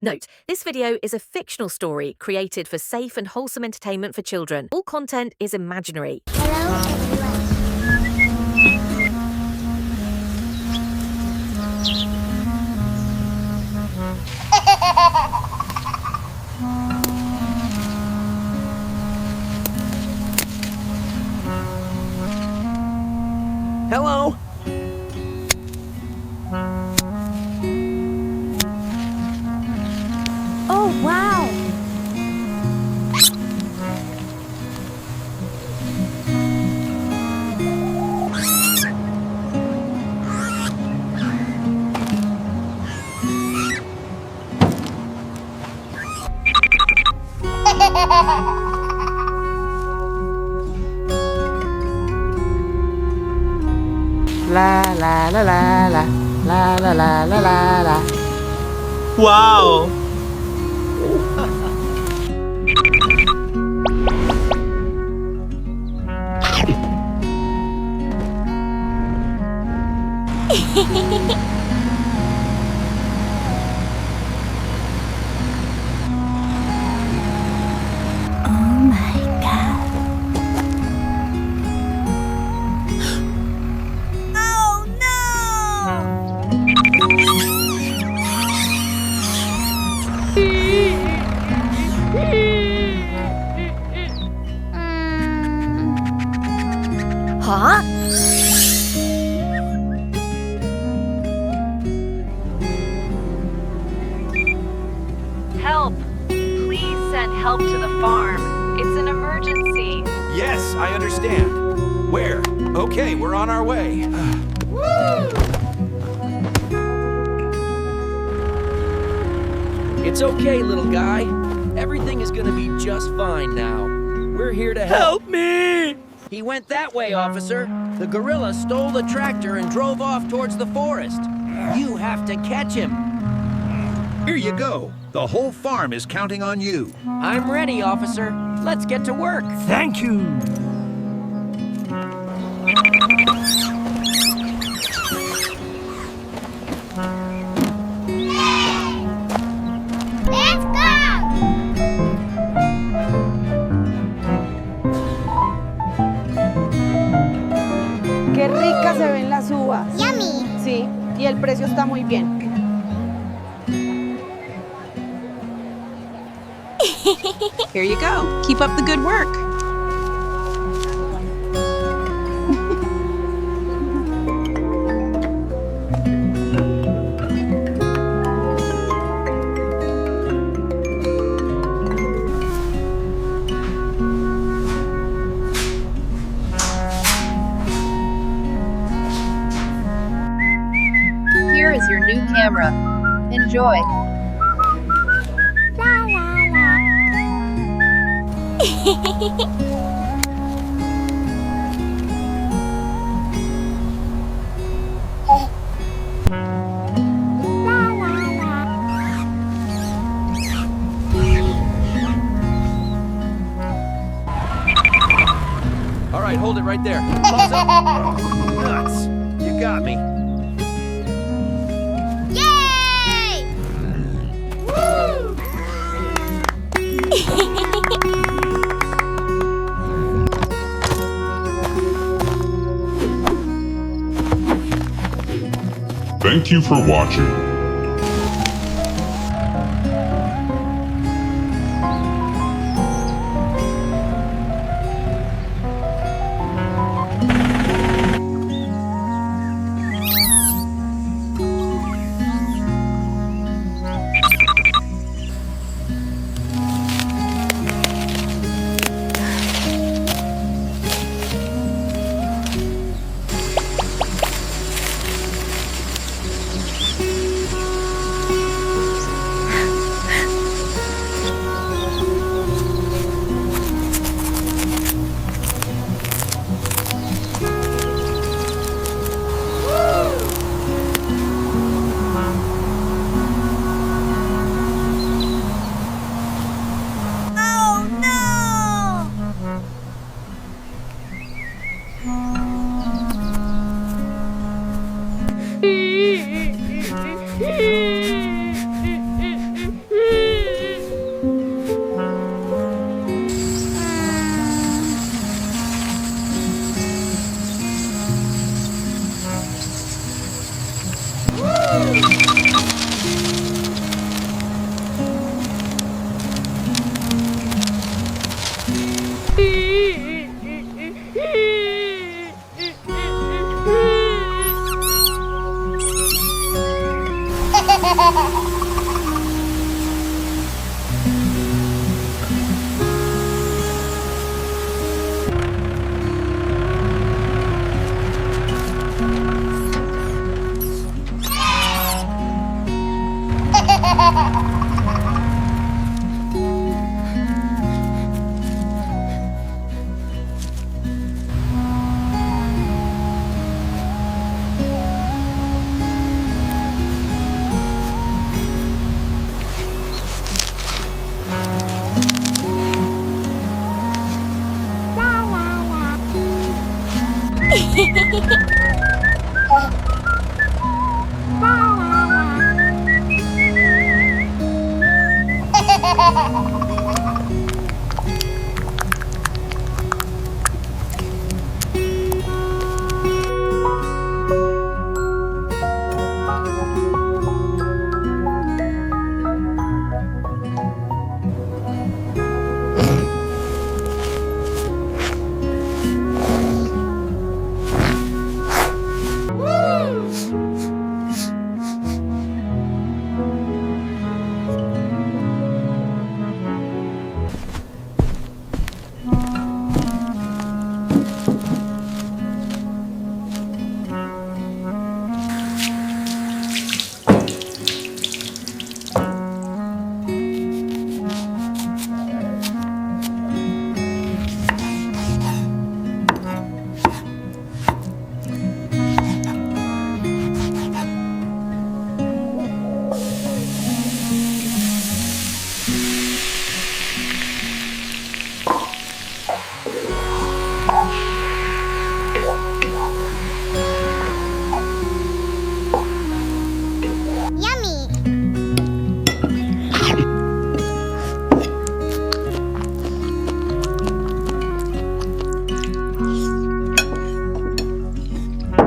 Note, this video is a fictional story created for safe and wholesome entertainment for children. All content is imaginary. Hello. Oh, wow! La la la la la la la la la la la. Wow. Oh my god. Oh no! Huh? Help! Please send help to the farm. It's an emergency. Yes, I understand. Where? Okay, we're on our way. It's okay, little guy. Everything is gonna be just fine now. We're here to help. Help me! He went that way, officer. The gorilla stole the tractor and drove off towards the forest. You have to catch him. Here you go. The whole farm is counting on you. I'm ready, officer. Let's get to work. Thank you. Let's go! Qué ricas se ven las uvas. Yummy! Sí, y el precio está muy bien. Here you go. Keep up the good work. Here is your new camera. Enjoy. La la la. La la la. All right, hold it right there. Pause up. Nuts. You got me. Yay! Woo! Thank you for watching.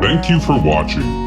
Thank you for watching.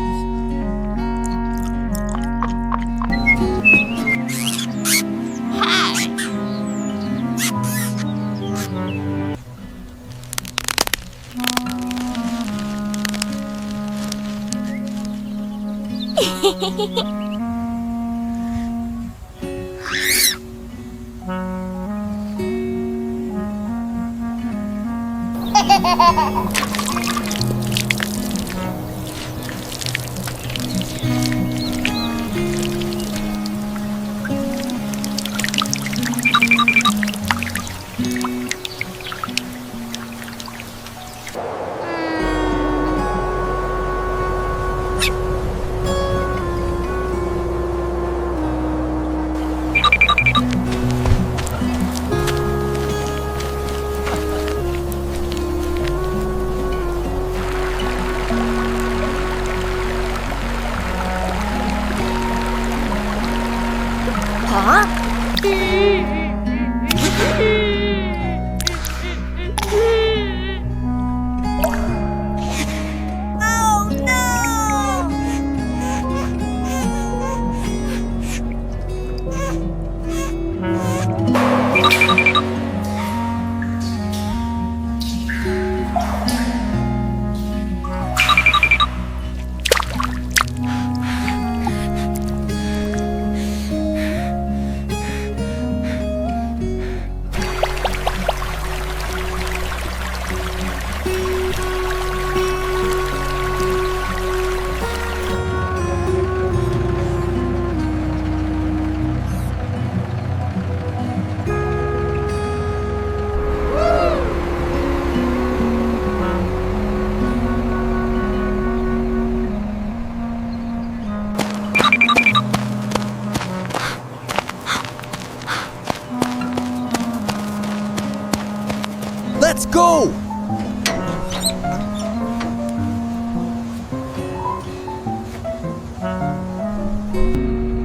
Let's go!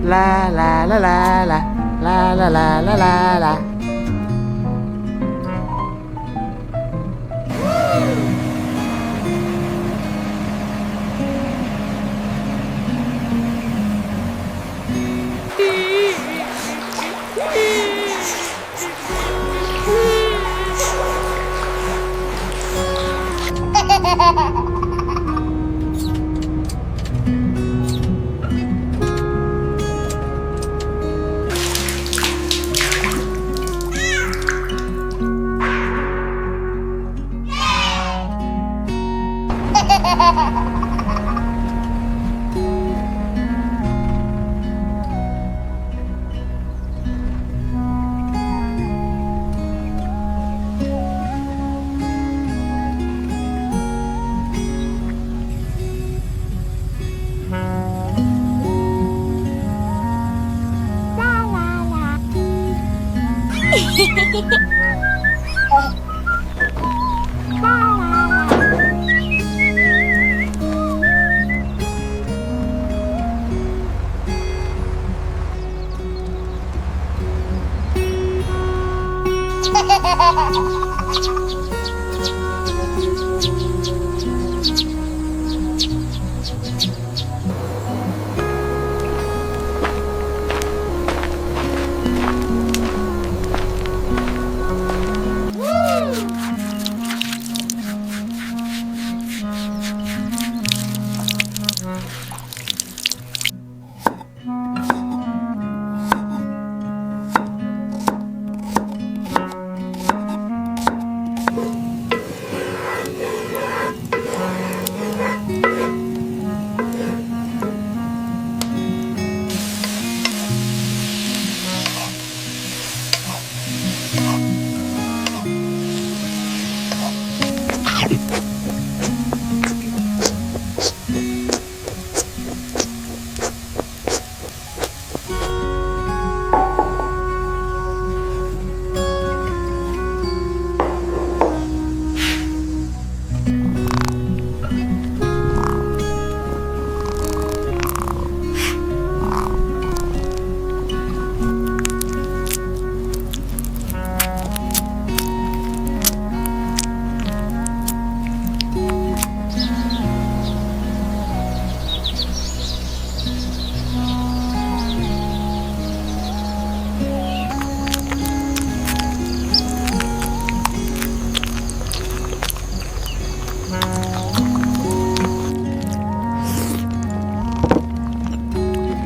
La la la la la la la la la la la.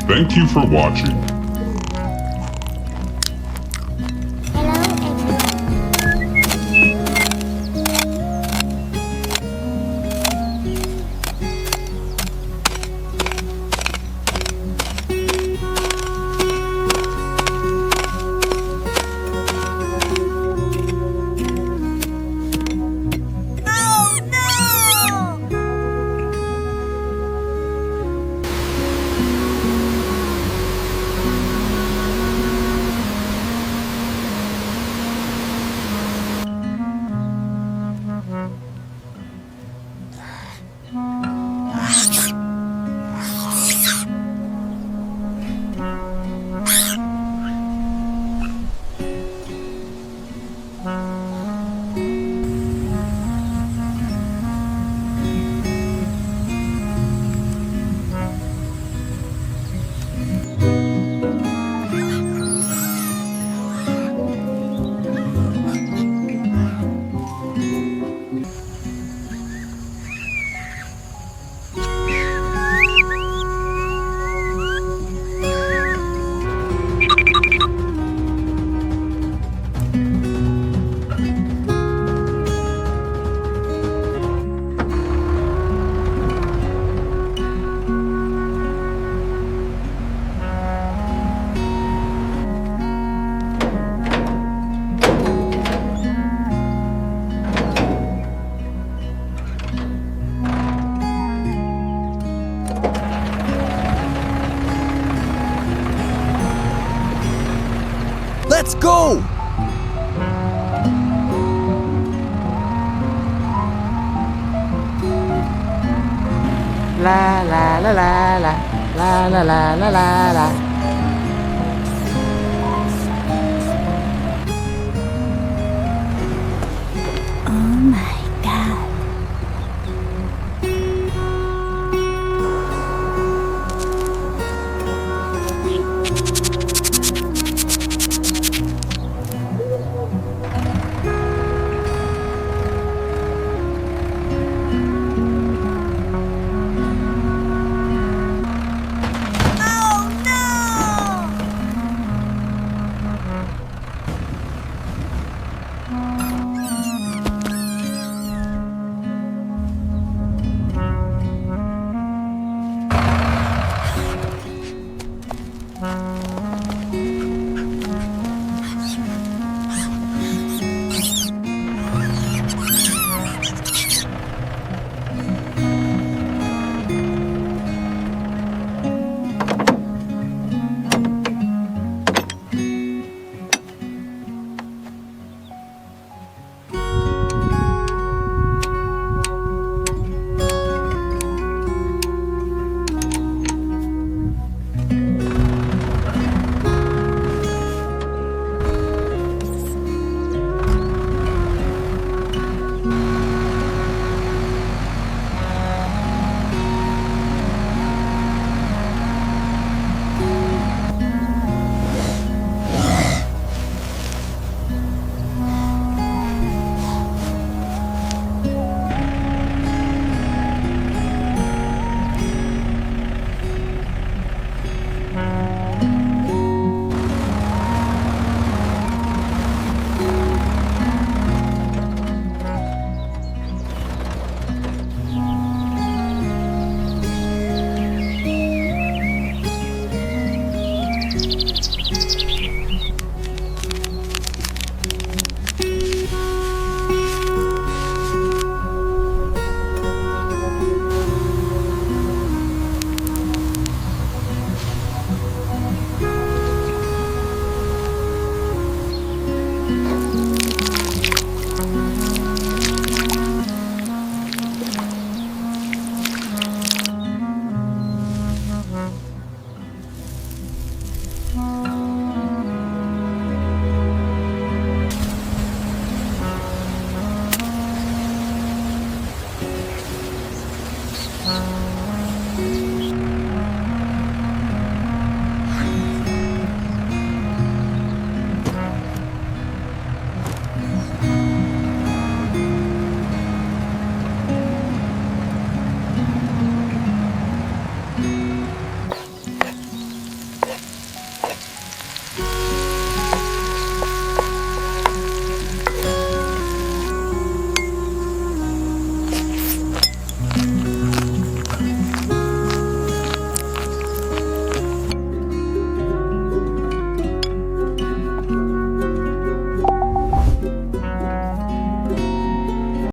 Thank you for watching. Let's go! La la la la la la la la la la la.